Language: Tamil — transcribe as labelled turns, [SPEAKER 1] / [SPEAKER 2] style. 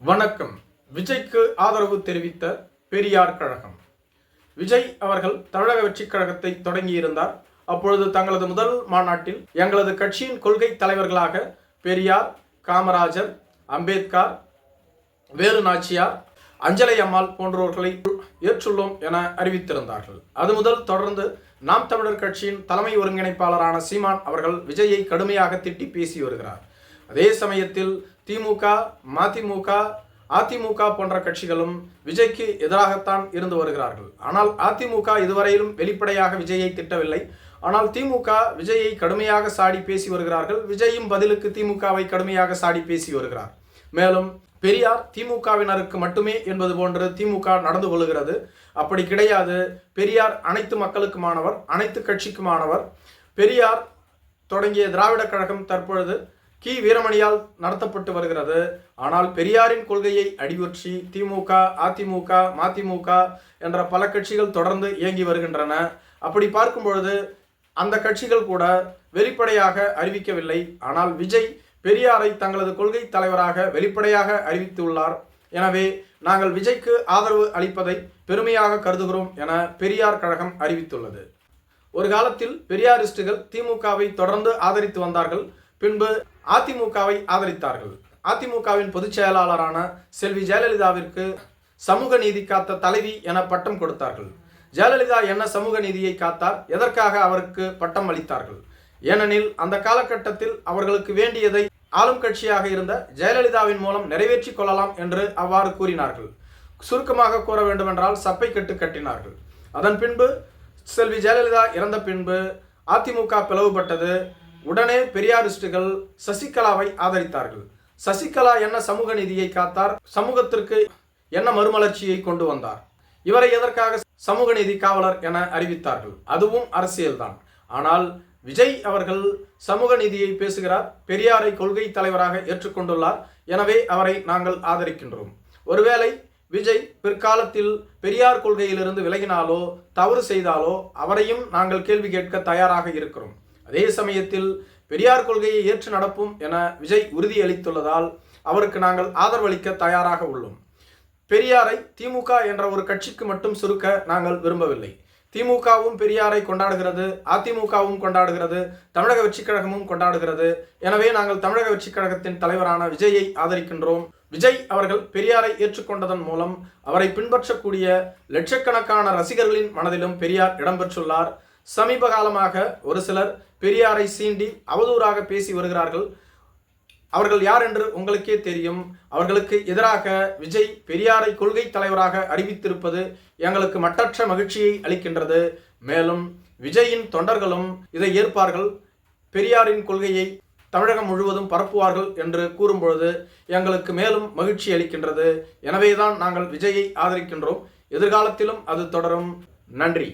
[SPEAKER 1] வணக்கம். விஜய்க்கு ஆதரவு தெரிவித்த பெரியார் கழகம். விஜய் அவர்கள் தமிழக வெற்றிக் கழகத்தை தொடங்கியிருந்தார். அப்பொழுது தங்களது முதல் மாநாட்டில் எங்களது கட்சியின் கொள்கை தலைவர்களாக பெரியார், காமராஜர், அம்பேத்கர், வேலு நாச்சியார், அஞ்சலை அம்மாள் போன்றவர்களை ஏற்றுள்ளோம் என அறிவித்திருந்தார்கள். அது முதல் தொடர்ந்து நாம் தமிழர் கட்சியின் தலைமை ஒருங்கிணைப்பாளரான சீமான் அவர்கள் விஜயை கடுமையாக திட்டி பேசி வருகிறார். அதே சமயத்தில் திமுக, மதிமுக, அதிமுக போன்ற கட்சிகளும் விஜய்க்கு எதிராகத்தான் இருந்து வருகிறார்கள். ஆனால் அதிமுக இதுவரையிலும் வெளிப்படையாக விஜயை திட்டவில்லை. ஆனால் திமுக விஜயை கடுமையாக சாடி பேசி வருகிறார்கள். விஜயும் பதிலுக்கு திமுகவை கடுமையாக சாடி பேசி வருகிறார். மேலும் பெரியார் திமுகவினருக்கு மட்டுமே என்பது போன்று திமுக நடந்து கொள்கிறது. அப்படி கிடையாது. பெரியார் அனைத்து மக்களுக்குமானவர், அனைத்து கட்சிக்குமானவர். பெரியார் தொடங்கிய திராவிட கழகம் தற்பொழுது கி வீரமணியால் நடத்தப்பட்டு வருகிறது. ஆனால் பெரியாரின் கொள்கையை அடியொற்றி திமுக, அதிமுக, மதிமுக என்ற பல கட்சிகள் தொடர்ந்து இயங்கி வருகின்றன. அப்படி பார்க்கும் பொழுது அந்த கட்சிகள் கூட வெளிப்படையாக அறிவிக்கவில்லை. ஆனால் விஜய் பெரியாரை தங்களது கொள்கை தலைவராக வெளிப்படையாக அறிவித்துள்ளார். எனவே நாங்கள் விஜய்க்கு ஆதரவு அளிப்பதை பெருமையாக கருதுகிறோம் என பெரியார் கழகம் அறிவித்துள்ளது. ஒரு காலத்தில் பெரியாரிஸ்டுகள் திமுகவை தொடர்ந்து ஆதரித்து வந்தார்கள். பின்பு அதிமுகவை ஆதரித்தார்கள். அதிமுகவின் பொதுச் செயலாளரான செல்வி ஜெயலலிதாவிற்கு சமூக நீதி காத்த தலைவி என பட்டம் கொடுத்தார்கள். ஜெயலலிதா என்ன சமூக நீதியை காத்தார்? எதற்காக அவருக்கு பட்டம் அளித்தார்கள்? ஏனெனில் அந்த காலகட்டத்தில் அவர்களுக்கு வேண்டியதை ஆளும் கட்சியாக இருந்த ஜெயலலிதாவின் மூலம் நிறைவேற்றிக் கொள்ளலாம் என்று அவ்வாறு கூறினார்கள். சுருக்கமாக கூற வேண்டுமென்றால் சப்பை கட்டு கட்டினார்கள். அதன் பின்பு செல்வி ஜெயலலிதா இறந்த பின்பு அதிமுக பிளவுபட்டது. உடனே பெரியாரிஸ்டுகள் சசிகலாவை ஆதரித்தார்கள். சசிகலா என்ன சமூக நீதியை காத்தார்? சமூகத்திற்கு என்ன மறுமலர்ச்சியை கொண்டு வந்தார்? இவரை எதற்காக சமூக நீதி காவலர் என அறிவித்தார்கள்? அதுவும் அரசியல்தான். ஆனால் விஜய் அவர்கள் சமூக நீதியை பேசுகிறார். பெரியாரை கொள்கை தலைவராக ஏற்றுக்கொண்டுள்ளார். எனவே அவரை நாங்கள் ஆதரிக்கின்றோம். ஒருவேளை விஜய் பிற்காலத்தில் பெரியார் கொள்கையிலிருந்து விலகினாலோ தவறு செய்தாலோ அவரையும் நாங்கள் கேள்வி கேட்க தயாராக இருக்கிறோம். அதே சமயத்தில் பெரியார் கொள்கையை ஏற்று நடப்போம் என விஜய் உறுதியளித்துள்ளதால் அவருக்கு நாங்கள் ஆதரவளிக்க தயாராக உள்ளோம். பெரியாரை திமுக என்ற ஒரு கட்சிக்கு மட்டும் சுருக்க நாங்கள் விரும்பவில்லை. திமுகவும் பெரியாரை கொண்டாடுகிறது, அதிமுகவும் கொண்டாடுகிறது, தமிழக வெற்றிக் கழகமும் கொண்டாடுகிறது. எனவே நாங்கள் தமிழக வெற்றிக் கழகத்தின் தலைவரான விஜயை ஆதரிக்கின்றோம். விஜய் அவர்கள் பெரியாரை ஏற்றுக்கொண்டதன் மூலம் அவரை பின்பற்றக்கூடிய லட்சக்கணக்கான ரசிகர்களின் மனதிலும் பெரியார் இடம்பெற்றுள்ளார். சமீப காலமாக ஒரு சிலர் பெரியாரை சீண்டி அவதூறாக பேசி வருகிறார்கள். அவர்கள் யார் என்று உங்களுக்கே தெரியும். அவர்களுக்கு எதிராக விஜய் பெரியாரை கொள்கை தலைவராக அறிவித்திருப்பது எங்களுக்கு மட்டற்ற மகிழ்ச்சியை அளிக்கின்றது. மேலும் விஜயின் தொண்டர்களும் இதை ஏற்பார்கள், பெரியாரின் கொள்கையை தமிழகம் முழுவதும் பரப்புவார்கள் என்று கூறும்பொழுது எங்களுக்கு மேலும் மகிழ்ச்சி அளிக்கின்றது. எனவேதான் நாங்கள் விஜயை ஆதரிக்கின்றோம். எதிர்காலத்திலும் அது தொடரும். நன்றி.